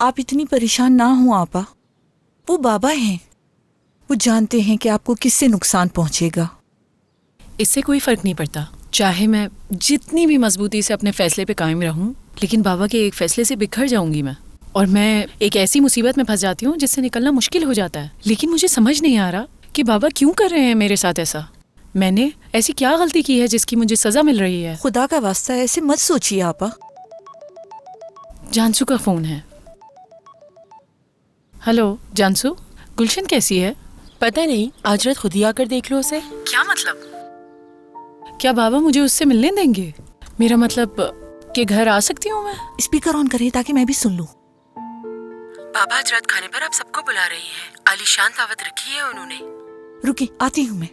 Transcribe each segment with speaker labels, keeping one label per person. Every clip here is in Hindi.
Speaker 1: आप इतनी परेशान ना हो आपा। वो बाबा हैं, वो जानते हैं कि आपको किससे नुकसान पहुंचेगा।
Speaker 2: इससे कोई फर्क नहीं पड़ता, चाहे मैं जितनी भी मजबूती से अपने फैसले पे कायम रहूं, लेकिन बाबा के एक फैसले से बिखर जाऊंगी मैं, और मैं एक ऐसी मुसीबत में फंस जाती हूँ जिससे निकलना मुश्किल हो जाता है। लेकिन मुझे समझ नहीं आ रहा कि बाबा क्यों कर रहे हैं मेरे साथ ऐसा। मैंने ऐसी क्या गलती की है जिसकी मुझे सजा मिल रही है?
Speaker 1: खुदा का वास्ता ऐसे मत सोचिए आपा।
Speaker 2: जानसू का फोन है। हेलो जानसू, गुलशन कैसी है?
Speaker 3: पता नहीं, आज रात खुद ही आकर देख लो उसे।
Speaker 2: क्या मतलब? क्या बाबा मुझे उससे मिलने देंगे? मेरा मतलब कि घर आ सकती हूँ मैं?
Speaker 1: स्पीकर ऑन करिए ताकि मैं भी सुन लूं।
Speaker 3: बाबा आज रात खाने पर आप सबको बुला रही हैं। आलीशान दावत रखी है उन्होंने।
Speaker 1: रुकी, आती हूँ मैं।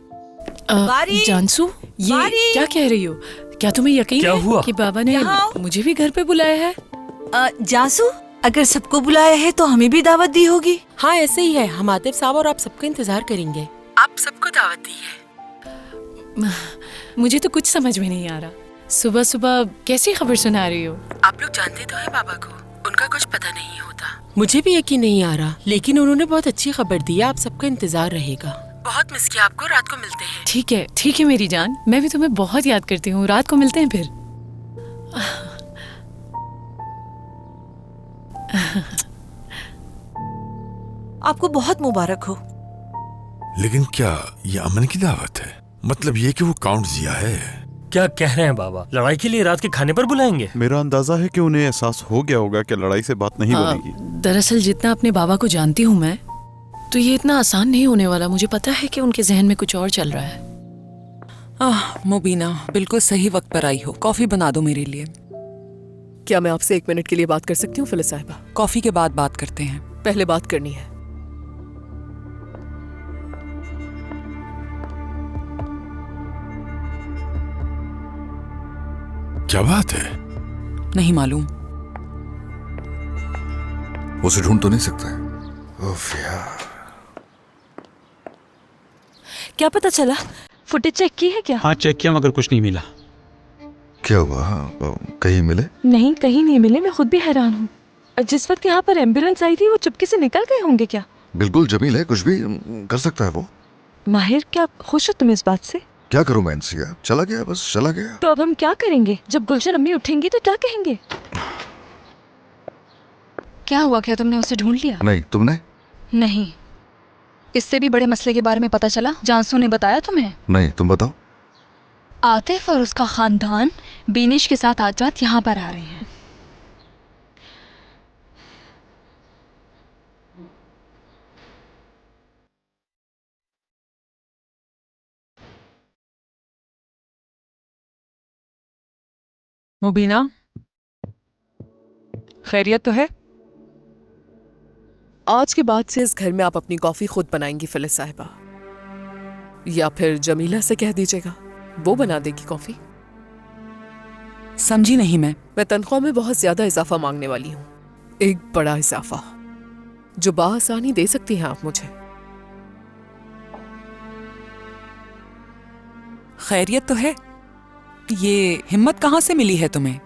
Speaker 2: जानसू, ये क्या कह रही हो? क्या तुम्हें यकीन है कि बाबा ने मुझे भी घर पे बुलाया है?
Speaker 1: जानसू, अगर सबको बुलाया है तो हमें भी दावत दी होगी।
Speaker 3: हाँ ऐसे ही है, हम आतिफ साहब और आप सबका इंतजार करेंगे। आप सबको दावत दी है।
Speaker 2: मुझे तो कुछ समझ में नहीं आ रहा। सुबह सुबह कैसी खबर सुना रही हो?
Speaker 3: आप लोग जानते तो है बाबा को, उनका कुछ पता नहीं होता। मुझे भी यकीन नहीं आ रहा, लेकिन उन्होंने बहुत अच्छी खबर दी है। आप सबका इंतजार रहेगा। बहुत मिस किया आपको, रात को मिलते हैं।
Speaker 2: ठीक है मेरी जान, मैं भी तुम्हें बहुत याद करती हूँ। रात को मिलते हैं फिर।
Speaker 1: आपको बहुत मुबारक हो।
Speaker 4: लेकिन क्या ये अमन की दावत है? मतलब ये कि वो काउंट जिया है?
Speaker 5: क्या कह रहे हैं बाबा? लड़ाई के लिए रात के खाने पर बुलाएंगे?
Speaker 6: मेरा अंदाजा है कि उन्हें एहसास हो गया होगा कि लड़ाई से बात नहीं बनेगी।
Speaker 2: दरअसल जितना अपने बाबा को जानती हूँ मैं, तो ये इतना आसान नहीं होने वाला। मुझे पता है कि उनके जहन में कुछ और चल रहा है।
Speaker 7: मुबीना, बिल्कुल सही वक्त पर आई हो। कॉफी बना दो मेरे लिए।
Speaker 8: क्या मैं आपसे 1 मिनट के लिए बात कर सकती हूँ फिलिस साहिबा?
Speaker 7: कॉफी के बाद बात करते हैं।
Speaker 8: पहले बात करनी है।
Speaker 4: क्या बात है?
Speaker 7: नहीं मालूम।
Speaker 9: उसे ढूंढ तो नहीं सकते? उफ यार।
Speaker 1: क्या पता चला? फुटेज चेक की है क्या?
Speaker 10: हाँ चेक किया मगर कुछ नहीं मिला।
Speaker 9: क्या हुआ? कहीं मिले?
Speaker 11: नहीं, कहीं नहीं मिले। मैं खुद भी हैरान हूँ। जिस वक्त यहाँ पर एम्बुलेंस आई थी वो चुपके से निकल गए होंगे क्या?
Speaker 9: बिल्कुल जमील है, कुछ भी कर सकता है वो।
Speaker 11: माहिर, क्या खुश हो तुम इस बात से?
Speaker 9: क्या करूं मैं इनसे? चला गया, बस चला गया।
Speaker 11: तो अब हम क्या करेंगे? जब गुलशन अम्मी उठेंगी तो क्या कहेंगे?
Speaker 12: क्या हुआ? क्या तुमने उसे ढूंढ लिया?
Speaker 9: नहीं, तुमने?
Speaker 12: नहीं, इससे भी बड़े मसले के बारे में पता चला। जानसू ने बताया तुम्हें?
Speaker 9: नहीं, तुम बताओ।
Speaker 12: आतिफ और उसका खानदान बीनिश के साथ आज रात यहाँ पर आ रहे हैं।
Speaker 7: मुबीना, खैरियत तो है?
Speaker 8: आज के बाद से इस घर में आप अपनी कॉफी खुद बनाएंगी फिलिस साहिबा, या फिर जमीला से कह दीजिएगा, वो बना देगी कॉफी।
Speaker 7: समझी नहीं मैं
Speaker 8: तनख्वाह में बहुत ज्यादा इजाफा मांगने वाली हूँ। एक बड़ा इजाफा जो बाआसानी दे सकती हैं आप मुझे।
Speaker 7: खैरियत तो है? ये हिम्मत कहाँ से मिली है तुम्हें?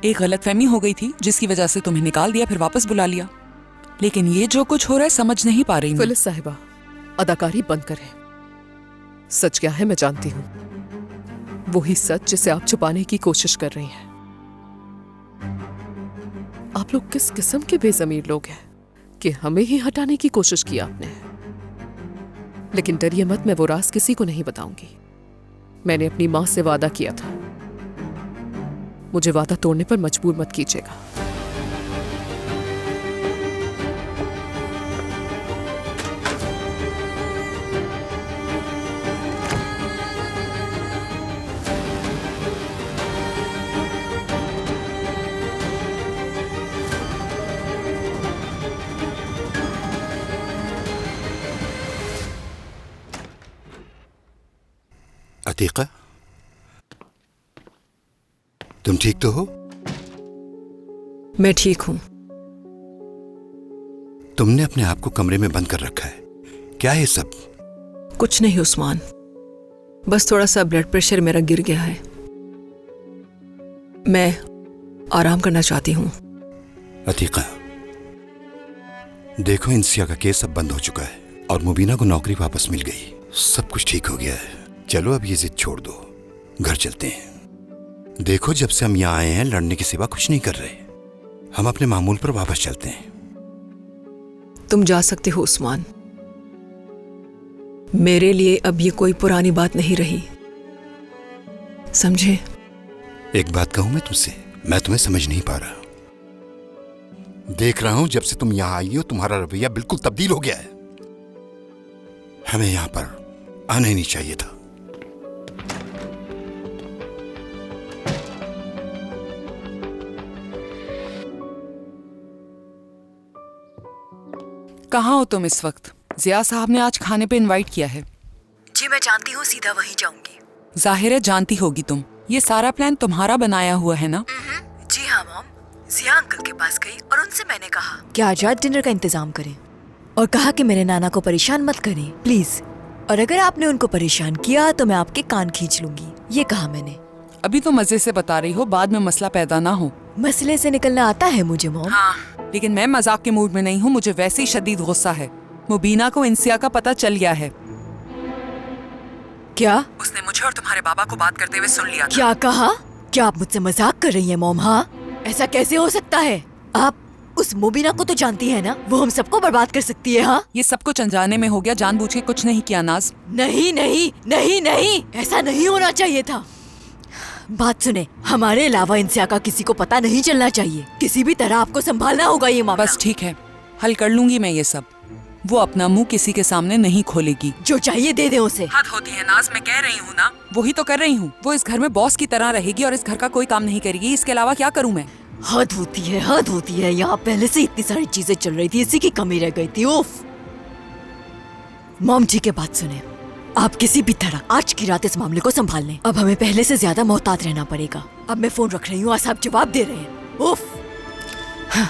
Speaker 7: एक गलतफहमी हो गई थी जिसकी वजह से तुम्हें निकाल दिया, फिर वापस बुला लिया। लेकिन ये जो कुछ हो रहा है समझ नहीं पा रही।
Speaker 8: फिलिस साहिबा, अदाकारी बंद करें। सच क्या है मैं जानती हूँ, वही सच जिसे आप छुपाने की कोशिश कर रही हैं। आप लोग किस किस्म के बेज़मीर लोग हैं कि हमें ही हटाने की कोशिश की आपने। लेकिन डरिए मत, मैं वो राज किसी को नहीं बताऊंगी। मैंने अपनी माँ से वादा किया था, मुझे वादा तोड़ने पर मजबूर मत कीजिएगा।
Speaker 13: अतीका, तुम ठीक तो हो?
Speaker 8: मैं ठीक हूं।
Speaker 13: तुमने अपने आप को कमरे में बंद कर रखा है, क्या है सब?
Speaker 8: कुछ नहीं उस्मान, बस थोड़ा सा ब्लड प्रेशर मेरा गिर गया है। मैं आराम करना चाहती हूँ।
Speaker 13: अतीका, देखो, इंसिया का केस अब बंद हो चुका है और मुबीना को नौकरी वापस मिल गई। सब कुछ ठीक हो गया है। चलो अब ये जिद छोड़ दो, घर चलते हैं। देखो, जब से हम यहाँ आए हैं लड़ने के सिवा कुछ नहीं कर रहे। हम अपने मामूल पर वापस चलते हैं।
Speaker 10: तुम जा सकते हो उस्मान। मेरे लिए अब ये कोई पुरानी बात नहीं रही, समझे?
Speaker 13: एक बात कहूं मैं तुमसे, मैं तुम्हें समझ नहीं पा रहा। देख रहा हूं जब से तुम यहां आई हो तुम्हारा रवैया बिल्कुल तब्दील हो गया है। हमें यहां पर आना ही नहीं चाहिए था।
Speaker 7: कहाँ हो तुम इस वक्त? जिया साहब ने आज खाने पे इनवाइट किया है।
Speaker 14: जी मैं जानती हूँ, सीधा वहीं जाऊंगी।
Speaker 7: जाहिर है जानती होगी तुम। ये सारा प्लान तुम्हारा बनाया हुआ है ना?
Speaker 14: जी हाँ मॉम। जिया अंकल के पास गई और उनसे मैंने कहा कि आज रात डिनर का इंतजाम करें और कहा कि मेरे नाना को परेशान मत करें प्लीज, और अगर आपने उनको परेशान किया तो मैं आपके कान खींच लूंगी, ये कहा मैंने।
Speaker 7: अभी तो मजे से बता रही हो, बाद में मसला पैदा ना हो।
Speaker 14: मसले से निकलना आता है मुझे मॉम।
Speaker 7: हाँ, लेकिन मैं मजाक के मूड में नहीं हूँ। मुझे वैसे ही शदीद गुस्सा है। मुबीना को इंसिया का पता चल गया है।
Speaker 14: क्या?
Speaker 7: उसने मुझे और तुम्हारे बाबा को बात करते हुए सुन लिया था।
Speaker 14: क्या कहा? क्या आप मुझसे मजाक कर रही हैं मॉम? हाँ, ऐसा कैसे हो सकता है? आप उस मुबीना को तो जानती है ना, वो हम सबको बर्बाद कर सकती है। हाँ,
Speaker 7: ये सब कुछ अनजाने में हो गया, जानबूझ के कुछ नहीं किया नाज।
Speaker 14: नहीं नहीं नहीं नहीं, ऐसा नहीं होना चाहिए था। बात सुने, हमारे अलावा इंसिया का किसी को पता नहीं चलना चाहिए। किसी भी तरह आपको संभालना होगा ये मामला।
Speaker 7: बस ठीक है, हल कर लूंगी मैं ये सब। वो अपना मुंह किसी के सामने नहीं खोलेगी।
Speaker 14: जो चाहिए दे दे उसे।
Speaker 7: हद होती है नाज, मैं कह रही हूँ ना, वही तो कर रही हूँ। वो इस घर में बॉस की तरह रहेगी और इस घर का कोई काम नहीं करेगी। इसके अलावा क्या करूँ मैं?
Speaker 14: हद होती है, हद होती है। यहाँ पहले से इतनी सारी चीजें चल रही थी, इसी की कमी रह गई थी। उफ। मॉम जी के बात सुने, आप किसी भी तरह आज की रात इस मामले को संभाल लें। अब हमें पहले से ज्यादा मोहतात रहना पड़ेगा। अब मैं फोन रख रही हूँ, आप जवाब दे रहे हैं। उफ। हाँ।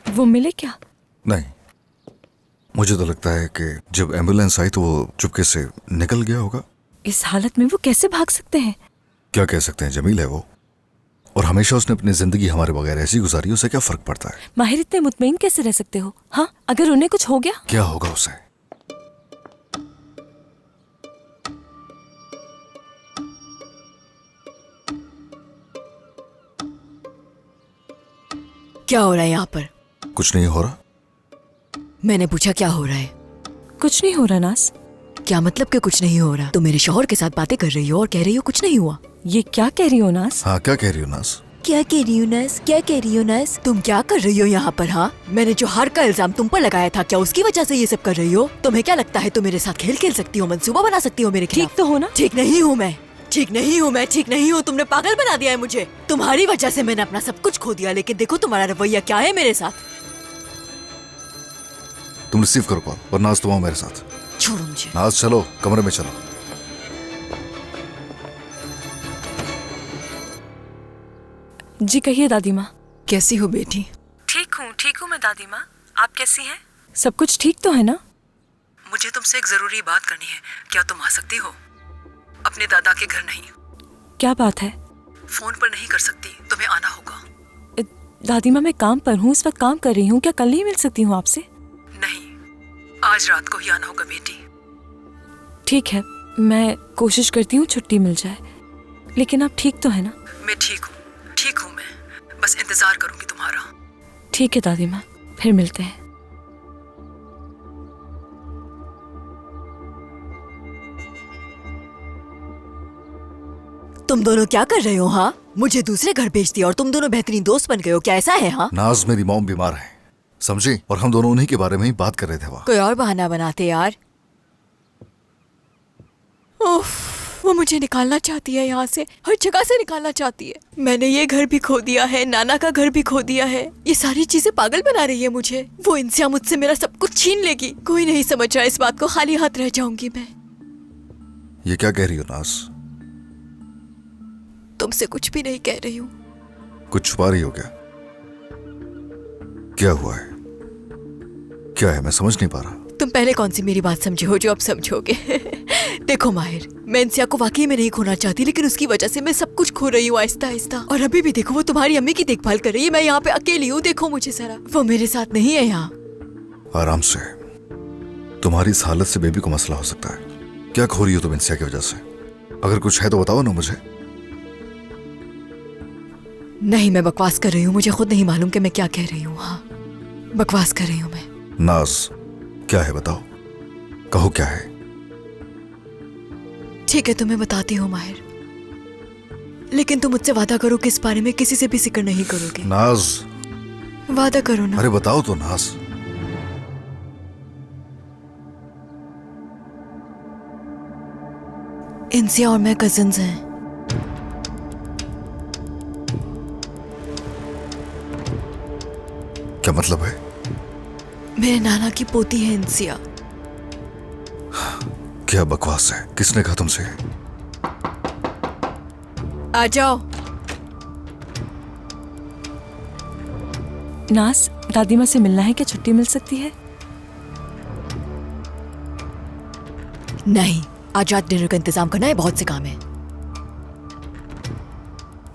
Speaker 11: वो मिले क्या?
Speaker 9: नहीं, मुझे तो लगता है कि जब एम्बुलेंस आई तो वो चुपके से निकल गया होगा।
Speaker 11: इस हालत में वो कैसे भाग सकते हैं?
Speaker 9: क्या कह सकते हैं, जमील है वो, और हमेशा उसने अपनी जिंदगी हमारे बगैर ऐसी गुजारी, उसे क्या फर्क पड़ता है?
Speaker 11: माहिर इतने मुतमईन कैसे रह सकते हो? हाँ, अगर उन्हें कुछ हो गया?
Speaker 9: क्या होगा उसे?
Speaker 14: क्या हो रहा है यहाँ पर?
Speaker 9: कुछ नहीं हो रहा।
Speaker 14: मैंने पूछा क्या हो रहा है?
Speaker 11: कुछ नहीं हो रहा नास।
Speaker 14: क्या मतलब कि कुछ नहीं हो रहा? तुम मेरे शौहर के साथ बातें कर रही हो और कह रही हो कुछ नहीं हुआ।
Speaker 11: ये क्या कह रही हो नास?
Speaker 9: हाँ, क्या कह रही हो नास?
Speaker 14: क्या कह रही हो नास? क्या कह रही हो नास? तुम क्या कर रही हो यहाँ पर? हाँ, मैंने जो हार का इल्जाम तुम पर लगाया था, क्या उसकी वजह से ये सब कर रही हो? तुम्हें क्या लगता है तुम मेरे साथ खेल खेल सकती हो, मंसूबा बना सकती हो मेरे खिलाफ?
Speaker 11: ठीक तो हो ना?
Speaker 14: ठीक नहीं हूँ मैं, ठीक नहीं हूँ मैं, ठीक नहीं हूँ। तुमने पागल बना दिया है मुझे। तुम्हारी वजह से मैंने अपना सब कुछ खो दिया, लेकिन देखो तुम्हारा रवैया क्या है मेरे साथ।
Speaker 9: तुम रिसीव करो कॉल और नाज तुम आओ मेरे साथ।
Speaker 14: छोड़ो मुझे।
Speaker 9: नाज चलो, कमरे में चलो।
Speaker 11: जी कहिए दादी माँ।
Speaker 14: कैसी हो बेटी?
Speaker 11: ठीक हूँ मैं दादी माँ। आप कैसी हैं? सब कुछ ठीक तो है ना?
Speaker 14: मुझे तुमसे एक जरूरी बात करनी है। क्या तुम आ सकती हो? अपने दादा के घर नहीं।
Speaker 11: क्या बात है?
Speaker 14: फोन पर नहीं कर सकती, तुम्हें आना होगा।
Speaker 11: दादी माँ मैं काम पर हूँ, इस वक्त काम कर रही हूँ। क्या कल नहीं मिल सकती हूँ आपसे?
Speaker 14: नहीं, आज रात को ही आना होगा बेटी।
Speaker 11: ठीक है, मैं कोशिश करती हूँ छुट्टी मिल जाए। लेकिन आप ठीक तो है ना?
Speaker 14: मैं ठीक हूँ मैं बस इंतजार करूंगी तुम्हारा।
Speaker 11: ठीक है दादी माँ, फिर मिलते हैं।
Speaker 14: तुम दोनों क्या कर रहे हो? हाँ, मुझे दूसरे घर भेज दिया और तुम दोनों बेहतरीन दोस्त बन गए हो, क्या ऐसा है? हाँ,
Speaker 9: नाज मेरी मॉम बीमार है, समझी, और हम दोनों उन्हीं के बारे में ही बात कर रहे थे। वहाँ
Speaker 14: कोई और बहाना बनाते यार। उफ, वो मुझे निकालना चाहती है यहाँ से, हर जगह से निकालना चाहती है। मैंने ये घर भी खो दिया है, नाना का घर भी खो दिया है। ये सारी चीजें पागल बना रही है मुझे। वो इंसिया मुझसे मेरा सब कुछ छीन लेगी। कोई नहीं समझ रहा इस बात को, खाली हाथ रह जाऊंगी मैं।
Speaker 9: ये क्या कह रही हो नाज?
Speaker 14: तुमसे कुछ भी नहीं कह रही हूँ।
Speaker 9: कुछ छुपा रही हो क्या? क्या हुआ है? क्या है, मैं समझ नहीं पा रहा।
Speaker 14: तुम पहले कौन सी मेरी बात समझे हो जो अब समझोगे? देखो माहिर, मैं इंसिया को वाकई में नहीं खोना चाहती, लेकिन उसकी वजह से मैं सब कुछ खो रही हूँ आहिस्ता आहिस्ता। और अभी भी देखो वो तुम्हारी अम्मी की देखभाल कर रही है, मैं यहाँ पे अकेली हूँ। देखो मुझे जरा, वो मेरे साथ नहीं है यहाँ।
Speaker 9: आराम से, तुम्हारी इस हालत से बेबी को मसला हो सकता है। क्या खो रही हो तुम इंसिया की वजह से? अगर कुछ है तो बताओ ना मुझे।
Speaker 14: नहीं, मैं बकवास कर रही हूँ, मुझे खुद नहीं मालूम कि मैं क्या कह रही हूँ। हाँ, बकवास कर रही हूँ मैं।
Speaker 9: नाज, क्या है बताओ, कहो क्या है?
Speaker 14: ठीक है, तुम्हें बताती हूँ माहिर, लेकिन तुम मुझसे वादा करो कि इस बारे में किसी से भी जिक्र नहीं करोगे।
Speaker 9: नाज,
Speaker 14: वादा करो ना।
Speaker 9: अरे बताओ तो नाज।
Speaker 14: इंसिया और मैं कजिन्स हैं।
Speaker 9: क्या मतलब है?
Speaker 14: मेरे नाना की पोती है इंसिया।
Speaker 9: क्या बकवास है, किसने कहा तुमसे?
Speaker 14: आ जाओ।
Speaker 11: नाज, दादी माँ से मिलना है, क्या छुट्टी मिल सकती है?
Speaker 14: नहीं, आज रात डिनर का इंतजाम करना है, बहुत से काम है।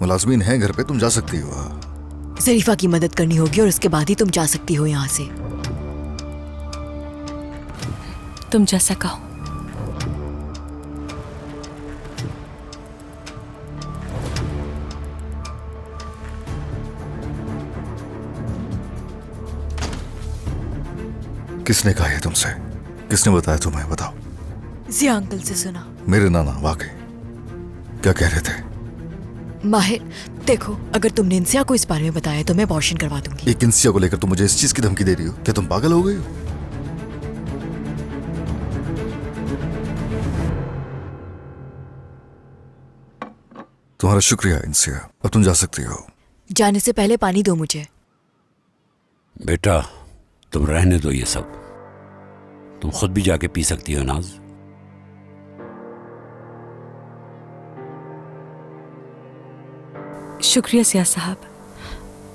Speaker 9: मुलाजमीन है घर पे, तुम जा सकती हो।
Speaker 14: जरीफा की मदद करनी होगी और उसके बाद ही तुम जा सकती हो यहाँ से।
Speaker 11: तुम जैसा कहो।
Speaker 9: किसने कहा है तुमसे? किसने बताया तुम्हें? बताओ।
Speaker 14: जिया अंकल से सुना।
Speaker 9: मेरे नाना? वाकई? क्या कह रहे थे?
Speaker 14: माहिर देखो, अगर तुमने इंसिया को इस बारे में बताया तो मैं अबॉर्शन करवा दूंगी।
Speaker 9: एक इंसिया को लेकर तुम मुझे इस चीज की धमकी दे रही हो? क्या तुम पागल हो गई हो? तुम्हारा शुक्रिया इंसिया, अब तुम जा सकती हो।
Speaker 14: जाने से पहले पानी दो मुझे।
Speaker 15: बेटा तुम रहने दो ये सब, तुम खुद भी जाके पी सकती हो नाज।
Speaker 11: शुक्रिया सिया साहब,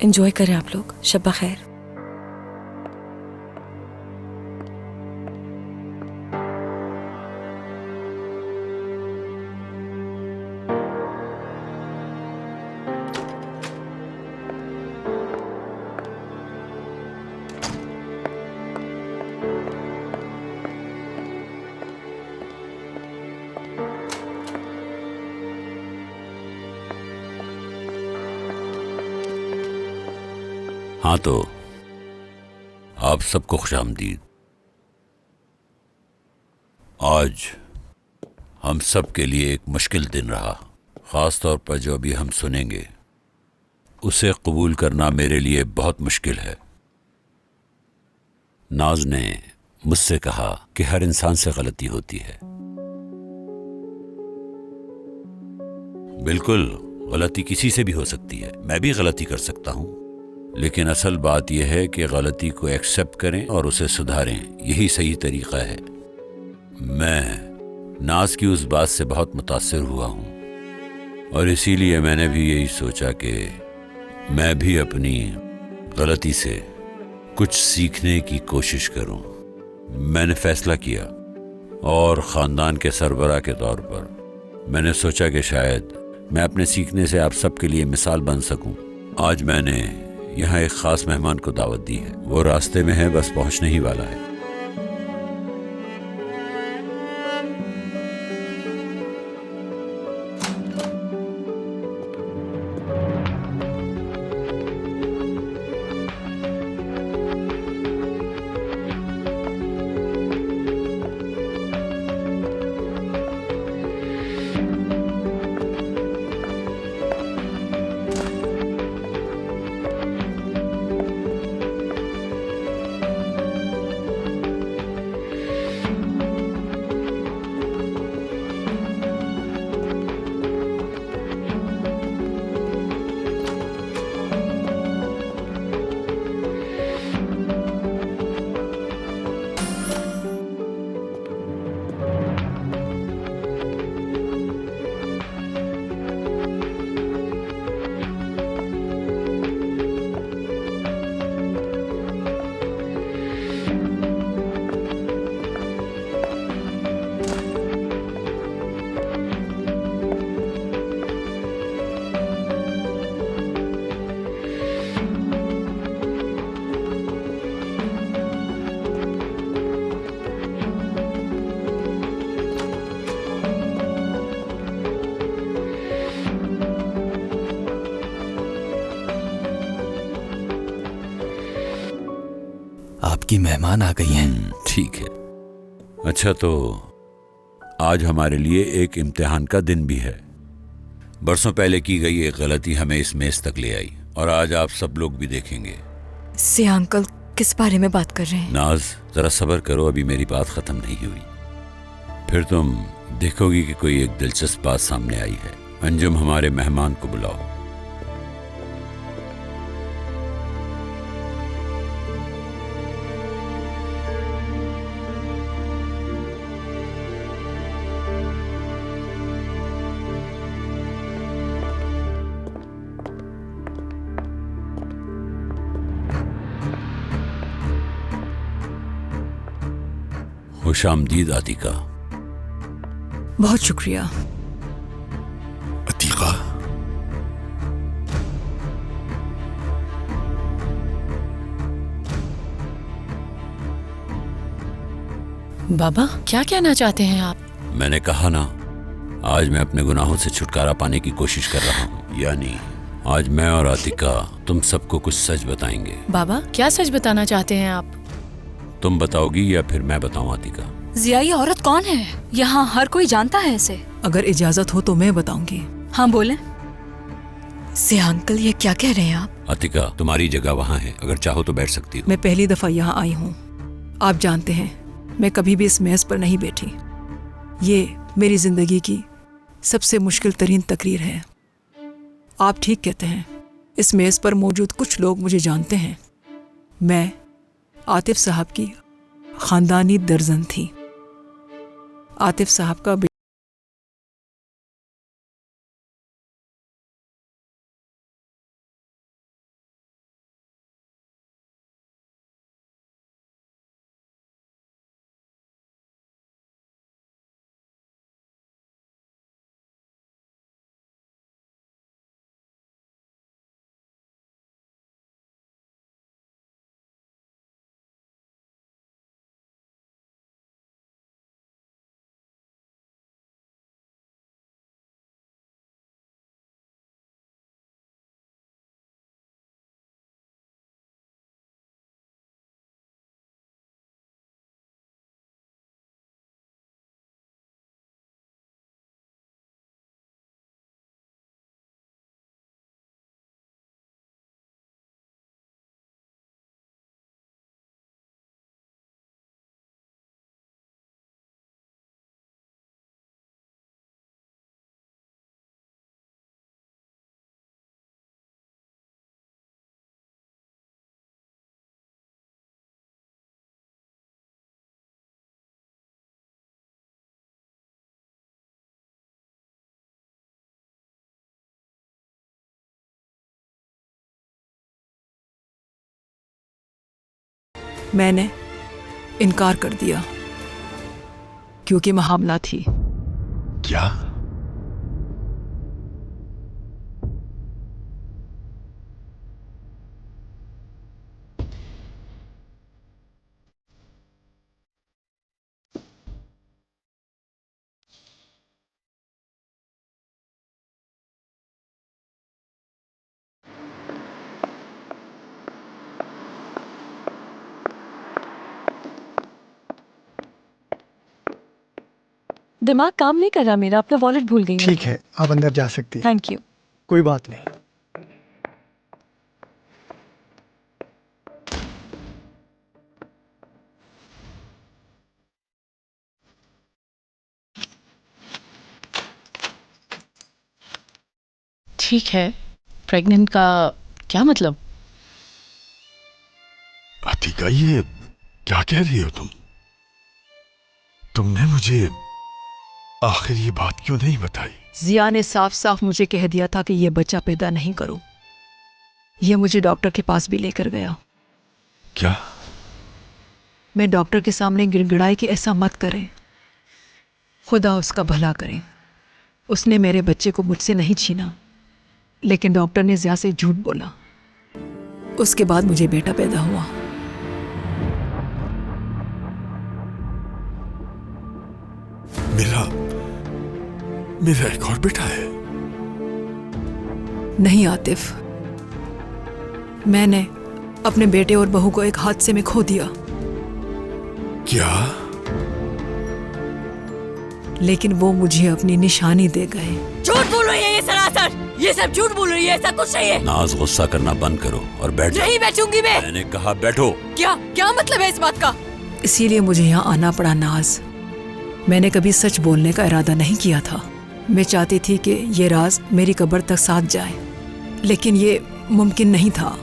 Speaker 11: एंजॉय करें आप लोग। शब्बा खैर।
Speaker 15: हाँ तो आप सबको खुशामदीद। आज हम सब के लिए एक मुश्किल दिन रहा, ख़ास तौर पर जो अभी हम सुनेंगे उसे कबूल करना मेरे लिए बहुत मुश्किल है। नाज ने मुझसे कहा कि हर इंसान से गलती होती है। बिल्कुल, गलती किसी से भी हो सकती है, मैं भी गलती कर सकता हूँ, लेकिन असल बात यह है कि गलती को एक्सेप्ट करें और उसे सुधारें, यही सही तरीका है। मैं नाज की उस बात से बहुत मुतासिर हुआ हूँ और इसीलिए मैंने भी यही सोचा कि मैं भी अपनी गलती से कुछ सीखने की कोशिश करूँ। मैंने फैसला किया और ख़ानदान के सरबराह के तौर पर मैंने सोचा कि शायद मैं अपने सीखने से आप सबके लिए मिसाल बन सकूं। आज मैंने यहाँ एक ख़ास मेहमान को दावत दी है, वो रास्ते में है, बस पहुँचने ही वाला है।
Speaker 16: की मेहमान आ गई हैं।
Speaker 15: ठीक है। अच्छा, तो आज हमारे लिए एक इम्तिहान का दिन भी है। बरसों पहले की गई एक गलती हमें इस मेज तक ले आई और आज आप सब लोग भी देखेंगे।
Speaker 14: सिया अंकल किस बारे में बात कर रहे हैं?
Speaker 15: नाज, जरा सब्र करो, अभी मेरी बात खत्म नहीं हुई। फिर तुम देखोगी कि कोई एक दिलचस्प बात सामने आई है। अंजुम, हमारे मेहमान को बुलाओ। खुशामदीद आतिका।
Speaker 10: बहुत शुक्रिया।
Speaker 4: अतीका,
Speaker 2: बाबा, क्या कहना चाहते हैं आप?
Speaker 15: मैंने कहा ना, आज मैं अपने गुनाहों से छुटकारा पाने की कोशिश कर रहा हूँ। यानी आज मैं और आतिका तुम सबको कुछ सच बताएंगे।
Speaker 2: बाबा, क्या सच बताना चाहते हैं आप?
Speaker 15: तुम बताओगी या फिर मैं बताऊं आतिका?
Speaker 12: जिया, ये औरत कौन है? यहाँ हर कोई जानता है इसे।
Speaker 10: अगर इजाजत हो तो मैं बताऊंगी।
Speaker 12: हाँ, बोले।
Speaker 14: सिया अंकल, ये क्या कह रहे हैं आप?
Speaker 15: आतिका, तुम्हारी जगह वहाँ है, अगर चाहो तो बैठ सकती हो।
Speaker 10: मैं पहली दफा यहाँ आई हूँ। आप जानते हैं, मैं कभी भी इस मेज पर नहीं बैठी। ये मेरी जिंदगी की सबसे मुश्किल तरीन तकरीर है। आप ठीक कहते हैं, इस मेज पर मौजूद कुछ लोग मुझे जानते हैं। मैं आतिफ साहब की खानदानी दर्जन थी। आतिफ साहब का मैंने इनकार कर दिया क्योंकि महामला थी।
Speaker 4: क्या?
Speaker 11: दिमाग काम नहीं कर रहा मेरा, अपना वॉलेट भूल गई।
Speaker 17: ठीक है, आप अंदर जा सकती हैं।
Speaker 11: Thank you.
Speaker 17: कोई बात नहीं।
Speaker 2: ठीक है, प्रेग्नेंट का क्या मतलब?
Speaker 4: आतिका, ये क्या कह रही हो तुम? तुमने मुझे आखिर ये बात क्यों नहीं बताई?
Speaker 10: जिया ने साफ साफ मुझे कह दिया था कि ये बच्चा पैदा नहीं करो। ये मुझे डॉक्टर के पास भी लेकर गया।
Speaker 4: क्या?
Speaker 10: मैं डॉक्टर के सामने गिड़गिड़ाई कि ऐसा मत करें, खुदा उसका भला करे। उसने मेरे बच्चे को मुझसे नहीं छीना, लेकिन डॉक्टर ने जिया से झूठ बोला। उसके बाद मुझे बेटा पैदा हुआ।
Speaker 4: मेरा एक और बेटा है।
Speaker 10: नहीं आतिफ, मैंने अपने बेटे और बहू को एक हादसे में खो दिया।
Speaker 13: क्या?
Speaker 10: लेकिन वो मुझे अपनी निशानी दे गए।
Speaker 14: झूठ बोल रही है ये सरासर, ये सब झूठ बोल रही है, ऐसा कुछ नहीं है।
Speaker 15: नाज, गुस्सा करना बंद करो और बैठो।
Speaker 14: नहीं बैठूंगी मैं।
Speaker 15: मैंने कहा बैठो।
Speaker 14: क्या क्या मतलब है इस बात का?
Speaker 10: इसीलिए मुझे यहाँ आना पड़ा नाज। मैंने कभी सच बोलने का इरादा नहीं किया था। मैं चाहती थी कि ये राज मेरी कब्र तक साथ जाए, लेकिन ये मुमकिन नहीं था।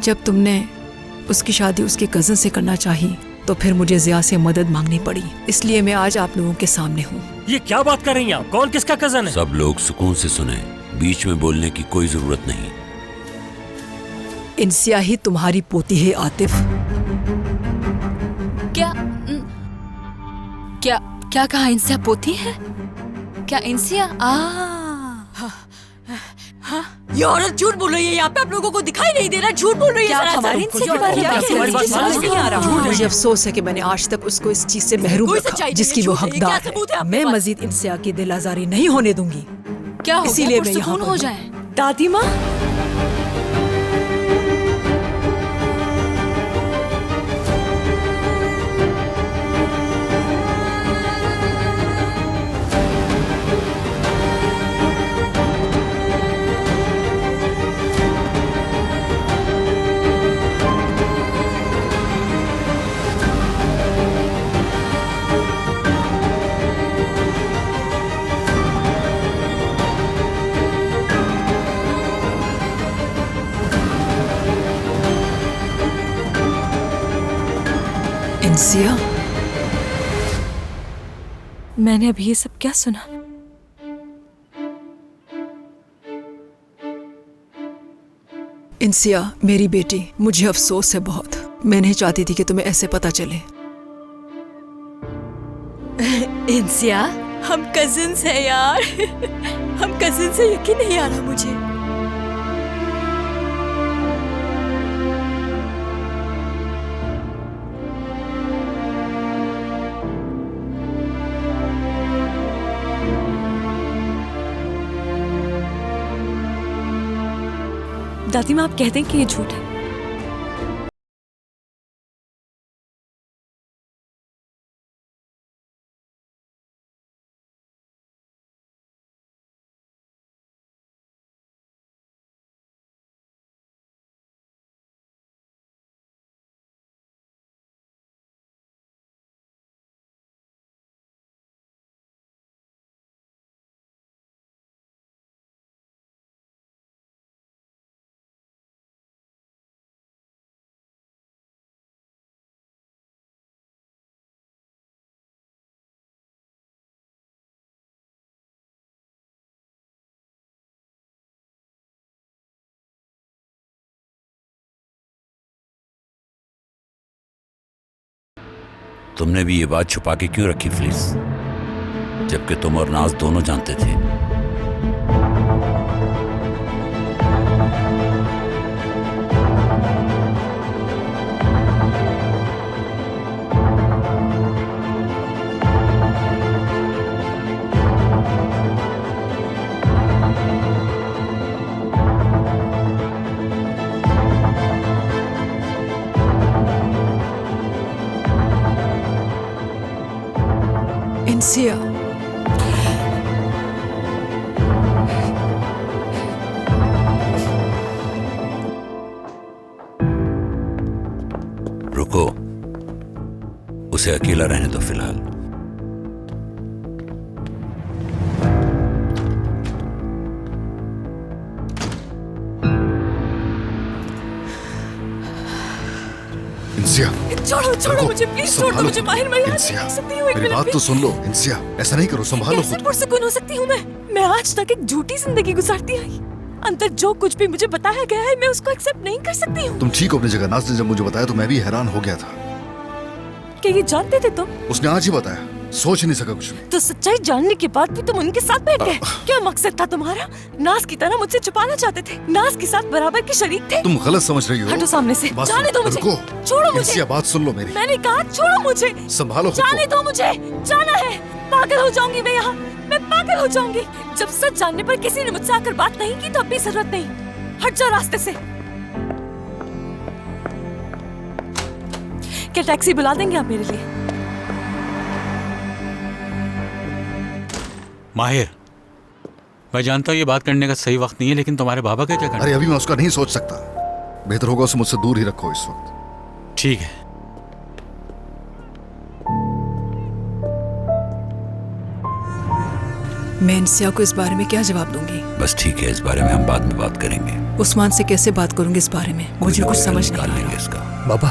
Speaker 10: जब तुमने उसकी शादी उसके कज़न से करना चाही तो फिर मुझे ज़िया से मदद मांगनी पड़ी। इसलिए मैं आज आप लोगों के सामने हूँ।
Speaker 5: ये क्या बात कर रही हैं आप? कौन किसका कज़न है?
Speaker 15: सब लोग सुकून से सुने, बीच में बोलने की कोई जरूरत नहीं।
Speaker 10: इंसिया ही तुम्हारी पोती है आतिफ।
Speaker 12: क्या क्या क्या कहा? इंसिया पोती है? क्या इंसिया?
Speaker 14: ये औरत झूठ बोल रही है। यहाँ पे आप लोगों को दिखाई नहीं दे रहा, झूठ बोल रही है।
Speaker 10: हमारी इंसिया के बारे में समझ नहीं आ रहा। मुझे अफसोस है कि मैंने आज तक उसको इस चीज से महरूम रखा जिसकी वो हकदार है। मैं मजीद इंसिया की दिल आजारी नहीं होने दूंगी।
Speaker 12: क्या हो
Speaker 10: इसीलिए मैं
Speaker 12: यहाँ हो जाए।
Speaker 14: दादी माँ,
Speaker 10: इंसिया,
Speaker 11: मैंने अभी ये सब क्या सुना?
Speaker 10: इंसिया मेरी बेटी, मुझे अफसोस है बहुत। मैं नहीं चाहती थी कि तुम्हें ऐसे पता चले।
Speaker 14: इंसिया, हम कजिन्स हैं यार। हम कजिन्स हैं, यकीन नहीं आ रहा मुझे।
Speaker 11: दादी माँ, आप कहते हैं कि ये झूठ है?
Speaker 15: तुमने भी ये बात छुपा के क्यों रखी फ्लिस, जबकि तुम और नाज दोनों जानते थे?
Speaker 10: इंसिया,
Speaker 15: रुको, उसे अकेला रहने दो फिलहाल।
Speaker 9: इंसिया,
Speaker 14: छोड़ो छोड़ो मुझे, प्लीज छोड़ दो मुझे। माहिर, मैं यहाँ नहीं रह सकती हूँ।
Speaker 9: मेरी बात तो सुन लो इंसिया, ऐसा नहीं करो, संभालो
Speaker 11: कैसे
Speaker 9: खुद।
Speaker 11: पुरसुकून हो सकती हूँ मैं आज तक एक झूठी जिंदगी गुजारती आई। अंदर जो कुछ भी मुझे बताया गया है, मैं उसको एक्सेप्ट नहीं कर सकती हूँ।
Speaker 9: तुम ठीक हो अपनी जगह। नाज ने जब मुझे बताया तो मैं भी हैरान हो गया था।
Speaker 11: क्या ये जानते थे तुम?
Speaker 9: उसने आज ही बताया, सोच नहीं सका कुछ भी।
Speaker 11: तो सच्चाई जानने के बाद भी तुम उनके साथ बैठ गए। क्या मकसद था तुम्हारा? नाज की तरह मुझसे छुपाना चाहते थे? नाज के साथ बराबर के शरीक थे?
Speaker 9: तुम गलत समझ रही हो।
Speaker 11: हटो सामने से,
Speaker 9: बात
Speaker 11: जाने दो मुझे।
Speaker 9: रुको।
Speaker 11: छोड़ो मुझे।
Speaker 9: इंसिया, बात सुन लो मेरी।
Speaker 11: मैंने कहा छोड़ो मुझे।
Speaker 9: संभालो खुद को।
Speaker 11: जाने दो मुझे, जाना है। पागल हो जाऊंगी मैं यहाँ, मैं पागल हो जाऊंगी। जब सच जानने पर किसी ने मुझसे आकर बात नहीं की तो अब भी जरूरत नहीं। हट जाओ रास्ते से। क्या टैक्सी बुला देंगे आप मेरे लिए?
Speaker 16: माहिर, मैं जानता हूँ ये बात करने का सही वक्त नहीं है, लेकिन तुम्हारे बाबा का क्या करना?
Speaker 9: अरे अभी मैं उसका नहीं सोच सकता। बेहतर होगा उसे मुझसे दूर ही रखो इस वक्त।
Speaker 16: ठीक है।
Speaker 10: मैं इंसिया को इस बारे में क्या जवाब दूंगी?
Speaker 15: बस ठीक है, इस बारे में हम बाद में बात करेंगे।
Speaker 10: उस्मान से कैसे बात करूंगी इस बारे में? मुझे कुछ समझ नहीं आ रहा।
Speaker 15: इसका
Speaker 17: बाबा,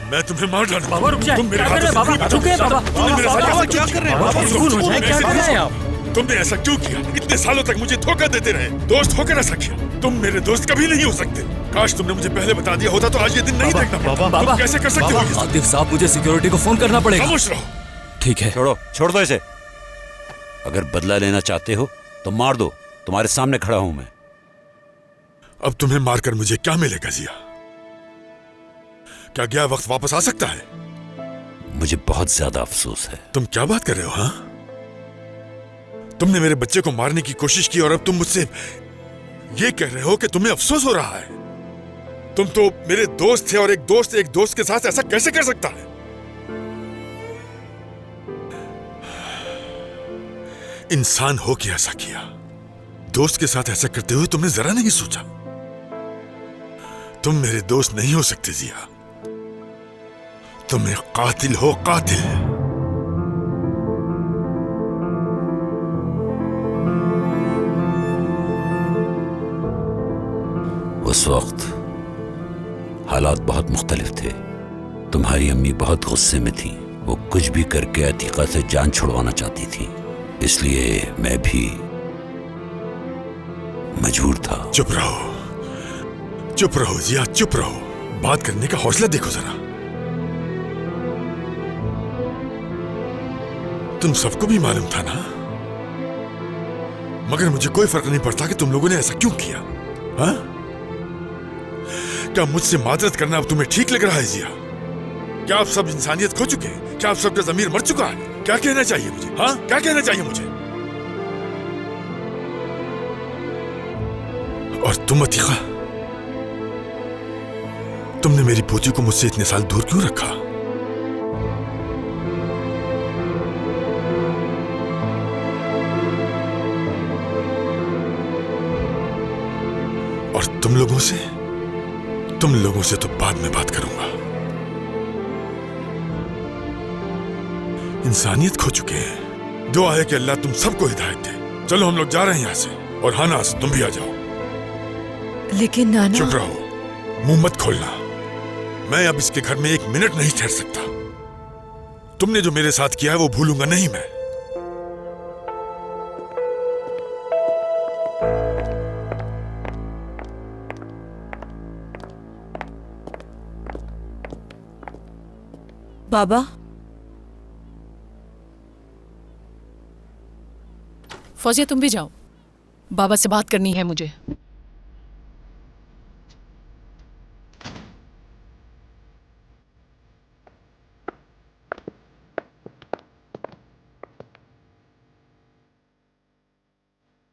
Speaker 4: मैं तुम्हें मार डालूंगा।
Speaker 5: बाबा रुक जाए।
Speaker 4: तुम मेरे
Speaker 5: क्या कर रहे हैं बाबा? रुकिए बाबा।
Speaker 4: तुमने मेरे साथ ऐसा
Speaker 5: क्या कर रहे हैं बाबा? सुकून हो जाए, क्या कर रहे हैं आप?
Speaker 4: तुमने ऐसा क्यों किया? इतने सालों तक मुझे धोखा देते रहे, दोस्त होकर ऐसा किया। तुम मेरे दोस्त कभी नहीं हो सकते। काश तुमने मुझे पहले बता दिया होता तो आज ये दिन नहीं देखना पड़ता। तुम कैसे कर सकते हो?
Speaker 18: आतिफ साहब, मुझे सिक्योरिटी को फोन करना पड़ेगा।
Speaker 4: खामोश रहो।
Speaker 18: ठीक है।
Speaker 15: छोड़ दो इसे। अगर बदला लेना चाहते हो तो मार दो, तुम्हारे सामने खड़ा हूं मैं।
Speaker 4: अब तुम्हें मारकर मुझे क्या मिलेगा जिया? क्या गया वक्त वापस आ सकता है?
Speaker 15: मुझे बहुत ज्यादा अफसोस है।
Speaker 4: तुम क्या बात कर रहे हो? हाँ, तुमने मेरे बच्चे को मारने की कोशिश की और अब तुम मुझसे ये कह रहे हो कि तुम्हें अफसोस हो रहा है? तुम तो मेरे दोस्त थे और एक दोस्त के साथ ऐसा कैसे कर सकता है? इंसान हो के ऐसा किया, दोस्त के साथ ऐसा करते हुए तुमने जरा नहीं सोचा? तुम मेरे दोस्त नहीं हो सकते जिया। तुम एक कातिल हो, कातिल।
Speaker 15: उस वक्त हालात बहुत मुख्तलिफ थे। तुम्हारी अम्मी बहुत गुस्से में थी। वो कुछ भी करके अतीका से जान छुड़वाना चाहती थी, इसलिए मैं भी मजबूर था।
Speaker 4: चुप रहो जिया, चुप रहो। बात करने का हौसला देखो जरा। तुम सबको भी मालूम था ना, मगर मुझे कोई फर्क नहीं पड़ता कि तुम लोगों ने ऐसा क्यों किया। हाँ? क्या मुझसे मादरत करना अब तुम्हें ठीक लग रहा है जिया? क्या आप सब इंसानियत खो चुके हैं? क्या आप सबका ज़मीर मर चुका है? क्या कहना चाहिए मुझे? हाँ, क्या कहना चाहिए मुझे? और तुम अतीका, तुमने मेरी पोती को मुझसे इतने साल दूर क्यों रखा? और तुम लोगों से तो बाद में बात करूंगा। इंसानियत खो चुके हैं। दुआ है कि अल्लाह तुम सबको हिदायत दे। चलो हम लोग जा रहे हैं यहाँ से। और हाँ नाज़, तुम भी आ जाओ।
Speaker 14: लेकिन नाना।
Speaker 4: चुप रहो, मुंह मत खोलना। मैं अब इसके घर में एक मिनट नहीं ठहर सकता। तुमने जो मेरे साथ किया है वो भूलूंगा नहीं मैं।
Speaker 1: बाबा,
Speaker 2: फौजिया तुम भी जाओ, बाबा से बात करनी है मुझे।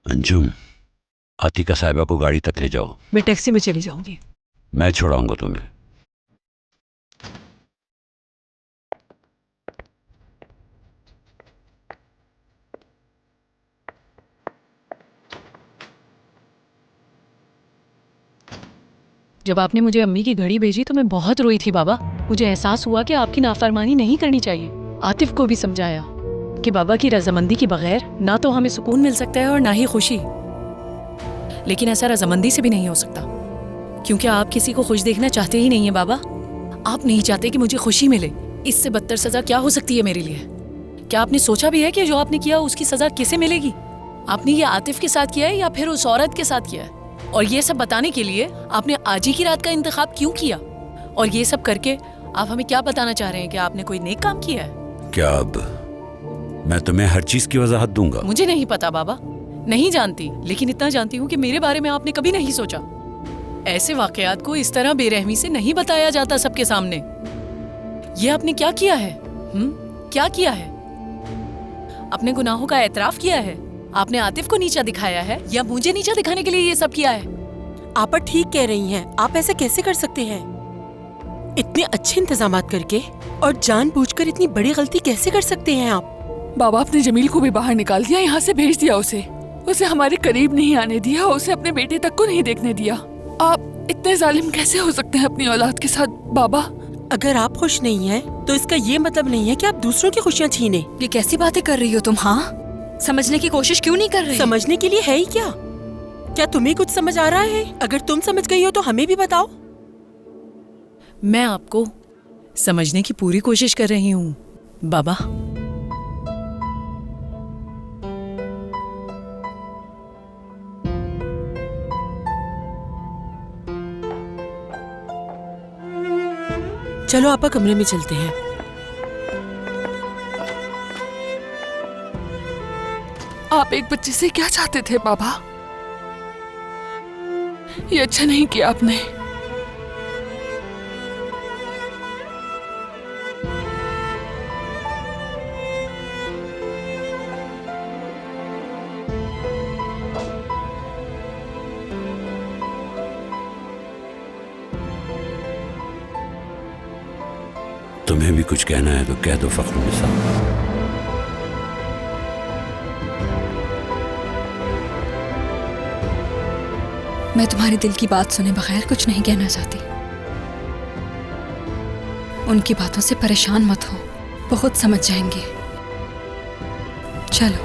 Speaker 15: अंजुम, आतिका साहिबा को गाड़ी तक ले जाओ।
Speaker 10: मैं टैक्सी में चली जाऊंगी।
Speaker 15: मैं छोड़ाऊंगा तुम्हें।
Speaker 2: जब आपने मुझे अम्मी की घड़ी भेजी तो मैं बहुत रोई थी बाबा। मुझे एहसास हुआ कि आपकी नाफरमानी नहीं करनी चाहिए। आतिफ को भी समझाया कि बाबा की रजामंदी के बगैर ना तो हमें सुकून मिल सकता है और ना ही खुशी। लेकिन ऐसा रजामंदी से भी नहीं हो सकता, क्योंकि आप किसी को खुश देखना चाहते ही नहीं है बाबा। आप नहीं चाहते कि मुझे खुशी मिले। इससे बदतर सजा क्या हो सकती है मेरे लिए? क्या आपने सोचा भी है कि जो आपने किया उसकी सजा किसे मिलेगी? आपने ये आतिफ के साथ किया है या फिर उस औरत के साथ किया है? और ये सब बताने के लिए आपने आज ही की रात का इंतखाब क्यों किया? और ये सब करके आप हमें क्या बताना चाह रहे हैं कि आपने कोई नेक काम किया है?
Speaker 15: क्या अब मैं तुम्हें हर चीज की वजाहत दूंगा?
Speaker 2: मुझे नहीं पता बाबा, नहीं जानती, लेकिन इतना जानती हूँ कि मेरे बारे में आपने कभी नहीं सोचा। ऐसे वाकयात को इस तरह बेरहमी से नहीं बताया जाता सबके सामने। ये आपने क्या किया है? क्या किया है? अपने गुनाहों का एतराफ किया है? आपने आतिफ को नीचा दिखाया है या मुझे नीचा दिखाने के लिए ये सब किया है?
Speaker 3: आप ठीक कह रही हैं। आप ऐसे कैसे कर सकते हैं? इतने अच्छे इंतजामात करके और जानबूझकर इतनी बड़ी गलती कैसे कर सकते हैं आप?
Speaker 7: बाबा, आपने जमील को भी बाहर निकाल दिया, यहाँ से भेज दिया उसे हमारे करीब नहीं आने दिया, उसे अपने बेटे तक को नहीं देखने दिया। आप इतने जालिम कैसे हो सकते हैं अपनी औलाद के साथ बाबा?
Speaker 3: अगर आप खुश नहीं हैं, तो इसका ये मतलब नहीं है कि आप दूसरों की खुशियाँ छीने।
Speaker 11: ये कैसी बातें कर रही हो तुम? हाँ, समझने की कोशिश क्यों नहीं कर रही?
Speaker 3: समझने के लिए है ही क्या? क्या तुम्हें कुछ समझ आ रहा है? अगर तुम समझ गई हो तो हमें भी बताओ।
Speaker 2: मैं आपको समझने की पूरी कोशिश कर रही हूँ बाबा।
Speaker 3: चलो आपा, कमरे में चलते हैं।
Speaker 7: आप एक बच्चे से क्या चाहते थे बाबा? ये अच्छा नहीं किया आपने।
Speaker 15: तुम्हें भी कुछ कहना है तो कह दो फखरुन्निसा।
Speaker 11: मैं तुम्हारे दिल की बात सुने बगैर कुछ नहीं कहना चाहती। उनकी बातों से परेशान मत हो, वो खुद समझ जाएंगे। चलो।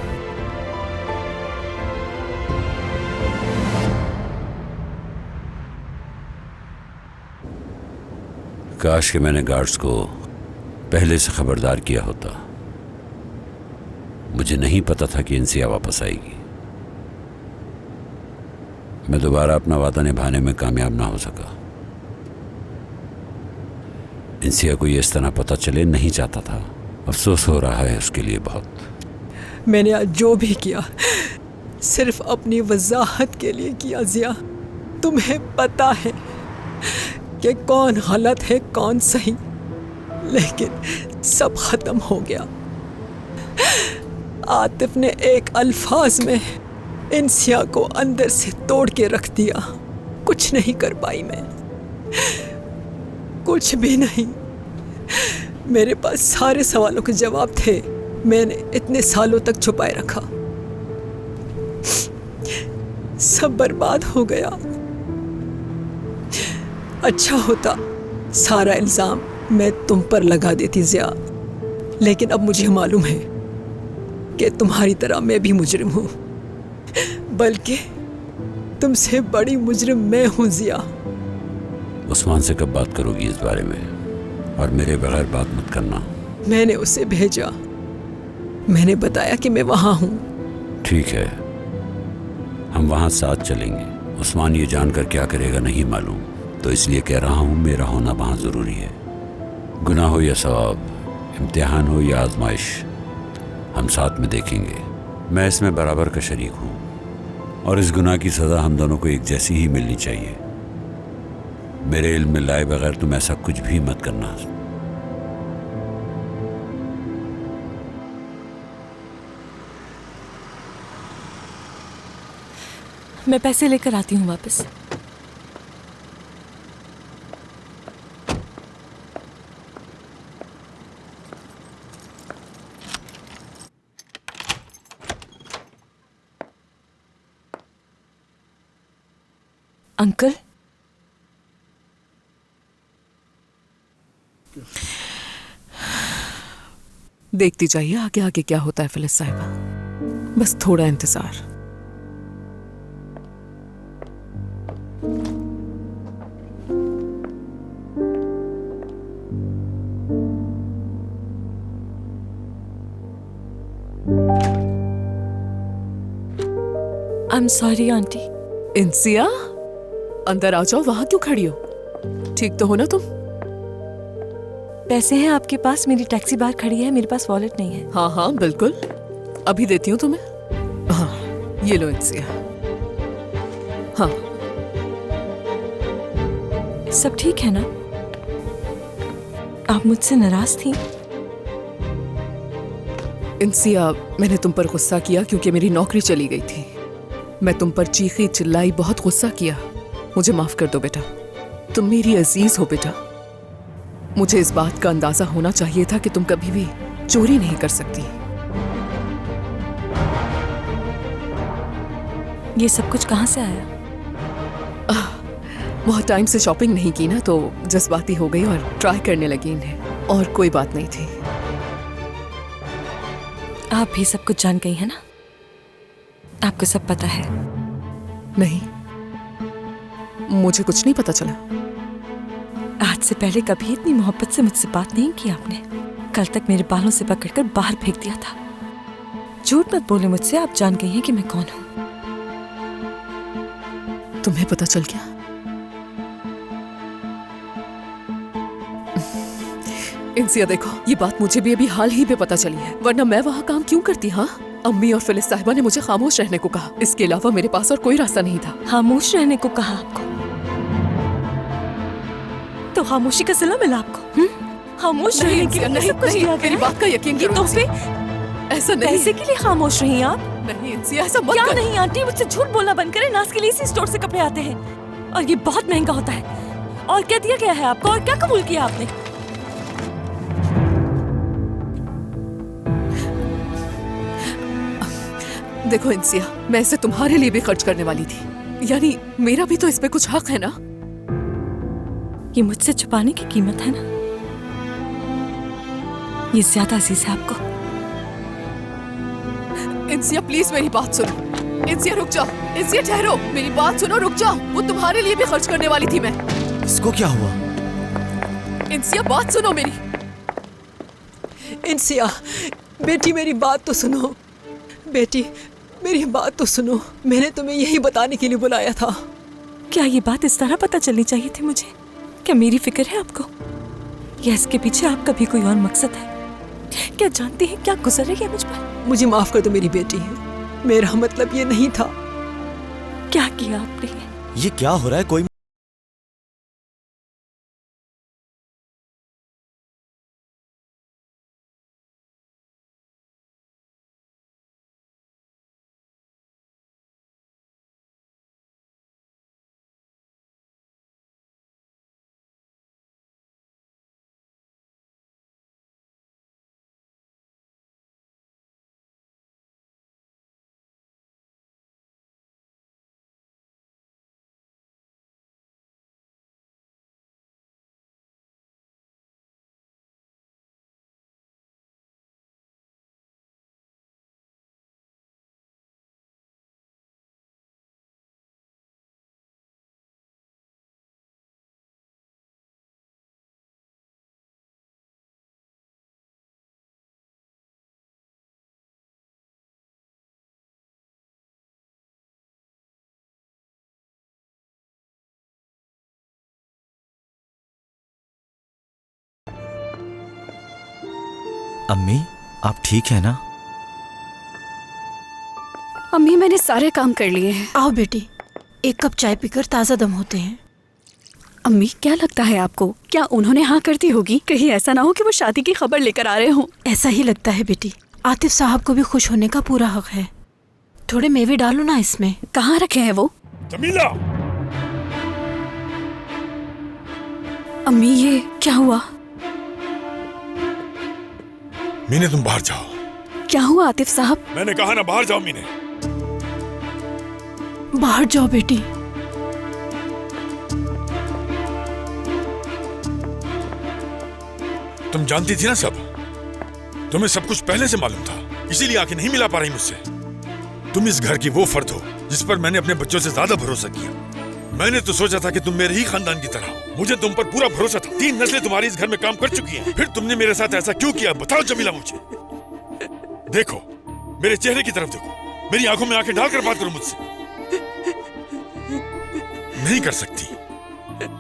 Speaker 15: काश कि मैंने गार्ड्स को पहले से खबरदार किया होता। मुझे नहीं पता था कि इंसिया वापस आएगी। मैं दोबारा अपना वादा निभाने में कामयाब ना हो सका। इंसिया को ये इस तरह पता चले नहीं चाहता था। अफसोस हो रहा है उसके लिए बहुत।
Speaker 10: मैंने आज जो भी किया सिर्फ अपनी वजाहत के लिए किया जिया। तुम्हें पता है कि कौन गलत है कौन सही, लेकिन सब खत्म हो गया। आतिफ ने एक अल्फाज में इंसिया को अंदर से तोड़ के रख दिया। कुछ नहीं कर पाई मैं, कुछ भी नहीं। मेरे पास सारे सवालों के जवाब थे, मैंने इतने सालों तक छुपाए रखा। सब बर्बाद हो गया। अच्छा होता सारा इल्जाम मैं तुम पर लगा देती जिया, लेकिन अब मुझे मालूम है कि तुम्हारी तरह मैं भी मुजरिम हूँ, बल्कि तुमसे बड़ी मुजरिम मैं हूँ जिया।
Speaker 15: उस्मान से कब बात करोगी इस बारे में? और मेरे बगैर बात मत करना।
Speaker 10: मैंने उसे भेजा, मैंने बताया कि मैं वहाँ हूँ।
Speaker 15: ठीक है, हम वहाँ साथ चलेंगे। उस्मान ये जानकर क्या करेगा नहीं मालूम, तो इसलिए कह रहा हूँ मेरा होना वहाँ ज़रूरी है। गुनाह हो या सवाब, इम्तिहान हो या आजमाइश, हम साथ में देखेंगे। मैं इसमें बराबर का शरीक हूँ और इस गुनाह की सज़ा हम दोनों को एक जैसी ही मिलनी चाहिए। मेरे इल्म में लाए बगैर तुम ऐसा कुछ भी मत करना।
Speaker 11: मैं पैसे लेकर आती हूँ वापस। अंकल,
Speaker 8: देखती जाइए आगे आगे क्या होता है फिलिस साहिबा। बस थोड़ा इंतजार।
Speaker 11: I am sorry aunty.
Speaker 8: Insiya, अंदर आ जाओ। वहां क्यों खड़ी हो? ठीक तो हो ना तुम?
Speaker 11: पैसे हैं आपके पास? मेरी टैक्सी बाहर खड़ी है, मेरे पास वॉलेट नहीं है।
Speaker 8: हाँ हाँ बिल्कुल, अभी देती हूँ तुम्हें। हाँ ये लो इंसिया। हाँ
Speaker 11: सब ठीक है ना? आप मुझसे नाराज थी?
Speaker 8: इंसिया, मैंने तुम पर गुस्सा किया क्योंकि मेरी नौकरी चली गई थी। मैं तुम पर चीखी चिल्लाई, बहुत गुस्सा किया। मुझे माफ कर दो बेटा, तुम मेरी अजीज हो बेटा। मुझे इस बात का अंदाजा होना चाहिए था कि तुम कभी भी चोरी नहीं कर सकती।
Speaker 11: ये सब कुछ कहाँ से आया?
Speaker 8: बहुत टाइम से शॉपिंग नहीं की ना, तो जज्बाती हो गई और ट्राई करने लगी इन्हें, और कोई बात नहीं थी।
Speaker 11: आप भी सब कुछ जान गई है ना? आपको सब पता है?
Speaker 8: नहीं, मुझे कुछ नहीं पता चला।
Speaker 11: आज से पहले कभी इतनी मोहब्बत से मुझसे बात नहीं की आपने। कल तक मेरे बालों से पकड़कर बाहर फेंक दिया था। झूठ मत बोले मुझसे, आप जान गई हैं कि मैं कौन हूं।
Speaker 8: तुम्हें पता चल गया? इंसिया देखो, ये बात मुझे भी अभी हाल ही में पता चली है, वरना मैं वहाँ काम क्यों करती? हाँ, अम्मी और फिलिस साहिबा ने मुझे खामोश रहने को कहा। इसके अलावा मेरे पास और कोई रास्ता नहीं था।
Speaker 11: खामोश रहने को कहा आपको? तो खामोशी का सिला मिला आपको? खामोश रहने के लिए सब कुछ किया गया?
Speaker 8: मेरी बात का यकीन करो।
Speaker 11: तो फिर
Speaker 8: ऐसा नहीं।
Speaker 11: पैसे के लिए खामोश रही आप?
Speaker 8: नहीं इंसिया, ऐसा मत
Speaker 11: क्या
Speaker 8: कर।
Speaker 11: नहीं आंटी, मुझसे झूठ बोलना बंद करें। नाज के लिए इसी स्टोर से कपड़े आते हैं और ये बहुत महंगा होता है। और क्या दिया गया है आपको और क्या कबूल किया आपने?
Speaker 8: देखो इंसिया, मैं इसे तुम्हारे लिए भी खर्च करने वाली थी, यानी मेरा भी तो इस पे कुछ हक है ना।
Speaker 11: ये मुझसे छुपाने की कीमत है ना? ये ज्यादा अजीज है आपको?
Speaker 8: इंसिया प्लीज मेरी बात सुनो। इंसिया रुक जाओ। इंसिया ठहरो, मेरी बात सुनो, रुक जाओ। वो तुम्हारे लिए भी खर्च करने वाली थी मैं।
Speaker 18: इसको क्या हुआ?
Speaker 8: इंसिया बात सुनो मेरी।
Speaker 10: इंसिया बेटी, मेरी बात तो सुनो। बेटी मेरी बात तो सुनो, मैंने तुम्हें यही बताने के लिए बुलाया था।
Speaker 11: क्या ये बात इस तरह पता चलनी चाहिए थी मुझे? क्या मेरी फिक्र है आपको, या इसके पीछे आपका भी कोई और मकसद है? क्या जानती हैं क्या गुजर रही है मुझ पर?
Speaker 10: मुझे माफ कर दो मेरी बेटी है, मेरा मतलब ये नहीं था।
Speaker 11: क्या किया आपने?
Speaker 18: ये क्या हो रहा है? कोई अम्मी, आप ठीक है ना?
Speaker 12: अम्मी, मैंने सारे काम कर लिए हैं।
Speaker 11: आओ बेटी, एक कप चाय पीकर ताज़ा दम होते हैं।
Speaker 12: अम्मी, क्या लगता है आपको, क्या उन्होंने हाँ कर दी होगी? कहीं ऐसा ना हो कि वो शादी की खबर लेकर आ रहे हों।
Speaker 11: ऐसा ही लगता है बेटी। आतिफ साहब को भी खुश होने का पूरा हक है। थोड़े मेवे डालो ना इसमें।
Speaker 12: कहाँ रखे हैं वो?
Speaker 4: जमीला!
Speaker 12: अम्मी, ये क्या हुआ?
Speaker 4: मीने, तुम बाहर जाओ।
Speaker 12: क्या हुआ आतिफ साहब?
Speaker 4: मैंने कहा ना बाहर जाओ मीने।
Speaker 11: बाहर जाओ बेटी।
Speaker 4: तुम जानती थी ना सब। तुम्हें सब कुछ पहले से मालूम था, इसीलिए आंखें नहीं मिला पा रही मुझसे। तुम इस घर की वो फर्द हो जिस पर मैंने अपने बच्चों से ज्यादा भरोसा किया। मैंने तो सोचा था कि तुम मेरे ही खानदान की तरह हो। मुझे तुम पर पूरा भरोसा था। 3 नस्लें तुम्हारी इस घर में काम कर चुकी हैं। फिर तुमने मेरे साथ ऐसा क्यों किया? बताओ जमीला मुझे। देखो, मेरे चेहरे की तरफ देखो, मेरी आंखों में आंखें डालकर बात करो मुझसे। नहीं कर सकती,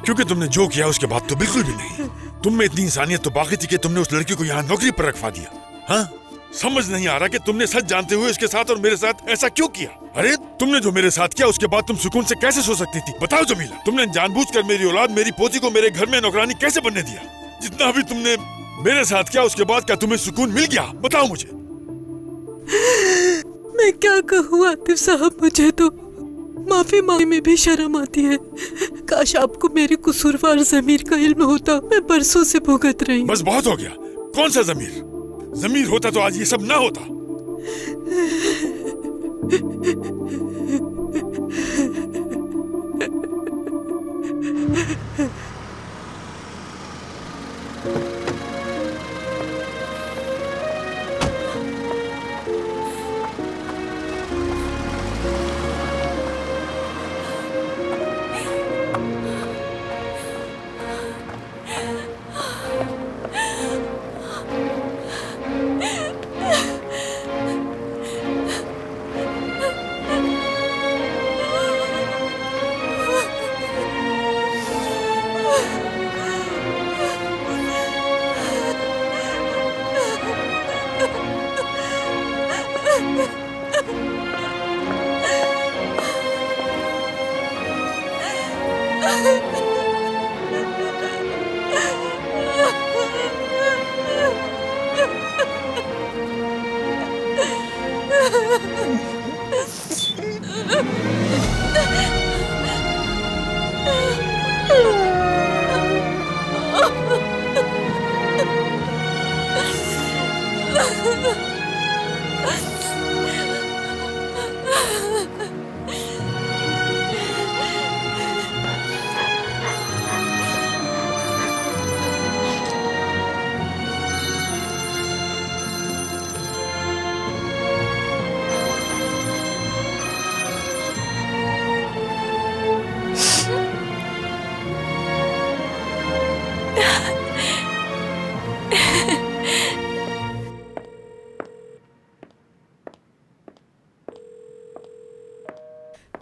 Speaker 4: क्योंकि तुमने जो किया उसके बाद तो बिल्कुल भी नहीं। तुम में इतनी इंसानियत तो बाकी थी कि तुमने उस लड़की को यहाँ नौकरी पर रखवा दिया। हाँ, समझ नहीं आ रहा कि तुमने सच जानते हुए उसके साथ और मेरे साथ ऐसा क्यों किया। अरे, तुमने जो मेरे साथ किया उसके बाद तुम सुकून से कैसे सो सकती थी? बताओ जमीला, तुमने जानबूझकर मेरी औलाद, मेरी पोती को मेरे घर में नौकरानी कैसे बनने दिया? जितना भी तुमने मेरे साथ किया उसके बाद क्या तुम्हें सुकून मिल गया? बताओ मुझे।
Speaker 10: मैं क्या कहूँ आतिफ साहब, मुझे तो
Speaker 3: माफी मांगने में भी शर्म आती है। काश आपको मेरे कसूरवार जमीर का इल्म होता। मैं बरसों से भुगत रही।
Speaker 4: बस बहुत हो गया। कौन सा जमीर? जमीर होता तो आज ये सब ना होता।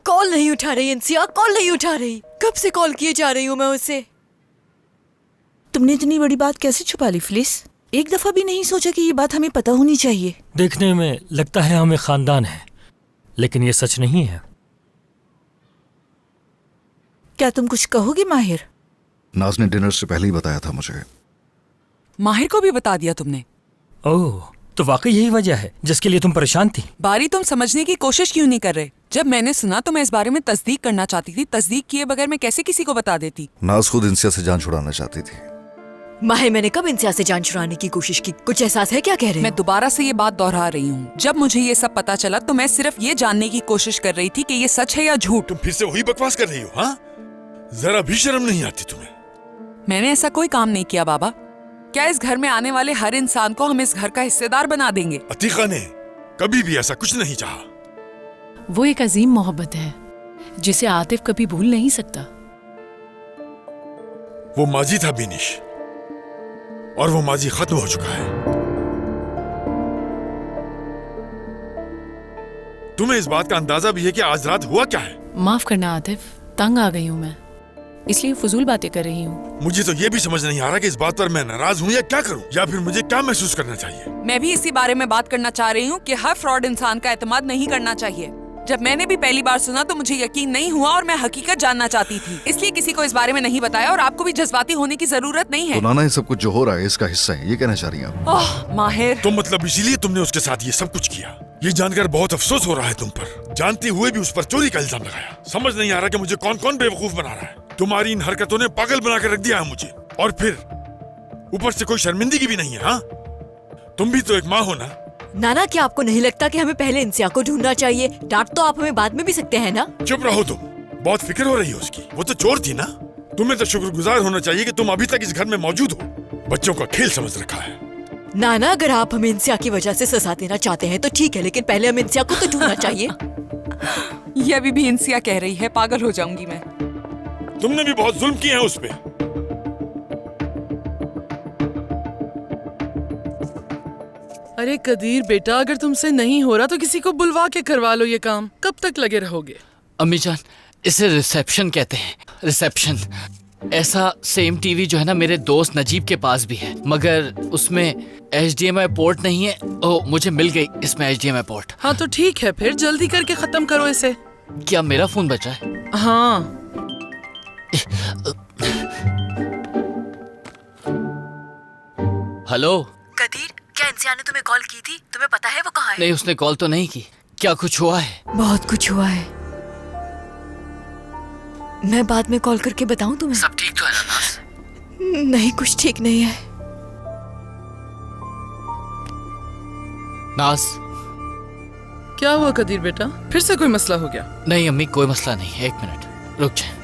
Speaker 14: कॉल नहीं उठा रही इंसिया, कॉल नहीं उठा रही। कब से कॉल किए जा रही हूँ मैं उसे।
Speaker 1: तुमने इतनी बड़ी बात कैसे छुपा ली फिलिस? एक दफा भी नहीं सोचा कि ये बात हमें पता होनी चाहिए?
Speaker 5: देखने में लगता है हमें खानदान है, लेकिन ये सच नहीं है।
Speaker 1: क्या तुम कुछ कहोगे माहिर?
Speaker 9: नाज ने डिनर से पहले ही बताया था मुझे।
Speaker 7: माहिर को भी बता दिया तुमने?
Speaker 5: ओह, तो वाकई यही वजह है जिसके लिए तुम परेशान थी।
Speaker 7: बारी, तुम समझने की कोशिश क्यों नहीं कर रहे? जब मैंने सुना तो मैं इस बारे में तस्दीक करना चाहती थी। तस्दीक किए बगैर मैं कैसे किसी को बता देती?
Speaker 9: नाज खुद इंसिया से जान छुड़ाना चाहती थी।
Speaker 14: माहिर, मैंने कब इंसिया से जान छुड़ाने की कोशिश की? कुछ एहसास है क्या कह रहे हैं?
Speaker 7: मैं दोबारा से ये बात दोहरा रही हूँ। जब मुझे ये सब पता चला तो मैं सिर्फ ये जानने की कोशिश कर रही थी कि ये सच है या झूठ।
Speaker 4: तुम फिर से वही बकवास कर रही हो? हाँ, जरा भी शर्म नहीं आती तुम्हें?
Speaker 7: मैंने ऐसा कोई काम नहीं किया बाबा। क्या इस घर में आने वाले हर इंसान को हम इस घर का हिस्सेदार बना देंगे?
Speaker 4: अतीका ने कभी भी ऐसा कुछ नहीं चाहा।
Speaker 2: वो एक अजीम मोहब्बत है जिसे आतिफ कभी भूल नहीं सकता।
Speaker 4: वो माजी था बिनिश, और वो माजी खत्म हो चुका है। तुम्हें इस बात का अंदाजा भी है कि आज रात हुआ क्या है?
Speaker 2: माफ करना आतिफ, तंग आ गई हूँ मैं, इसलिए फजूल बातें कर रही हूँ।
Speaker 4: मुझे तो ये भी समझ नहीं आ रहा कि इस बात पर मैं नाराज हूँ या क्या करूँ, या फिर मुझे क्या महसूस करना चाहिए।
Speaker 7: मैं भी इसी बारे में बात करना चाह रही हूँ कि हर फ्रॉड इंसान का एतमाद नहीं करना चाहिए। जब मैंने भी पहली बार सुना तो मुझे यकीन नहीं हुआ और मैं हकीकत जानना चाहती थी, इसलिए किसी को इस बारे में नहीं बताया। और आपको भी जज्बाती होने की जरूरत नहीं है।
Speaker 9: तो नाना, ये सब कुछ जो हो रहा है इसका हिस्सा है, ये कहना चाह रही हैं आप?
Speaker 7: माहिर,
Speaker 4: तो मतलब इसीलिए तुमने उसके साथ ये सब कुछ किया? ये जानकर बहुत अफसोस हो रहा है तुम पर, जानते हुए भी उस पर चोरी का इल्जाम लगाया। समझ नहीं आ रहा कि मुझे कौन कौन बेवकूफ बना रहा है। तुम्हारी इन हरकतों ने पागल बना कर रख दिया है मुझे, और फिर ऊपर से कोई शर्मिंदगी भी नहीं है। हाँ, तुम भी तो एक माँ हो ना।
Speaker 14: नाना, क्या आपको नहीं लगता कि हमें पहले इंसिया को ढूंढना चाहिए? डांट तो आप हमें बाद में भी सकते हैं ना।
Speaker 4: चुप रहो तुम, बहुत फिक्र हो रही है उसकी। वो तो चोर थी ना। तुम्हें तो शुक्रगुजार होना चाहिए कि तुम अभी तक इस घर में मौजूद हो। बच्चों का खेल समझ रखा है।
Speaker 14: नाना, अगर आप हमें इंसिया की वजह से सजा देना चाहते हैं तो ठीक है, लेकिन पहले हमें इंसिया को तो ढूंढना चाहिए।
Speaker 7: ये अभी भी इंसिया कह रही है, पागल हो जाऊंगी मैं।
Speaker 4: तुमने भी बहुत जुल्म किए हैं उस पे।
Speaker 3: अरे कदीर बेटा, अगर तुमसे नहीं हो रहा तो किसी को बुलवा के करवा लो ये काम। कब तक लगे रहोगे?
Speaker 19: अम्मी जान, इसे रिसेप्शन कहते हैं, रिसेप्शन। ऐसा सेम टीवी जो है ना मेरे दोस्त नजीब के पास भी है, मगर उसमें HDMI पोर्ट नहीं है। ओह, मुझे मिल गई इसमें HDMI पोर्ट।
Speaker 3: हाँ तो ठीक है, फिर जल्दी करके खत्म करो इसे।
Speaker 19: क्या मेरा फोन बचा है?
Speaker 3: हाँ।
Speaker 19: हेलो
Speaker 14: कदीर, क्या इंसिया ने तुम्हें कॉल की थी? तुम्हें पता है वो कहाँ है?
Speaker 19: नहीं, उसने कॉल तो नहीं की। क्या कुछ हुआ है?
Speaker 14: बहुत कुछ हुआ है। मैं बाद में कॉल करके बताऊं तुम्हें?
Speaker 19: सब ठीक तो है ना नाज?
Speaker 14: नहीं, कुछ ठीक नहीं है।
Speaker 19: नाज,
Speaker 20: क्या हुआ कदीर बेटा, फिर से कोई मसला हो गया?
Speaker 19: नहीं अम्मी, कोई मसला नहीं है। 1 मिनट रुक जाए।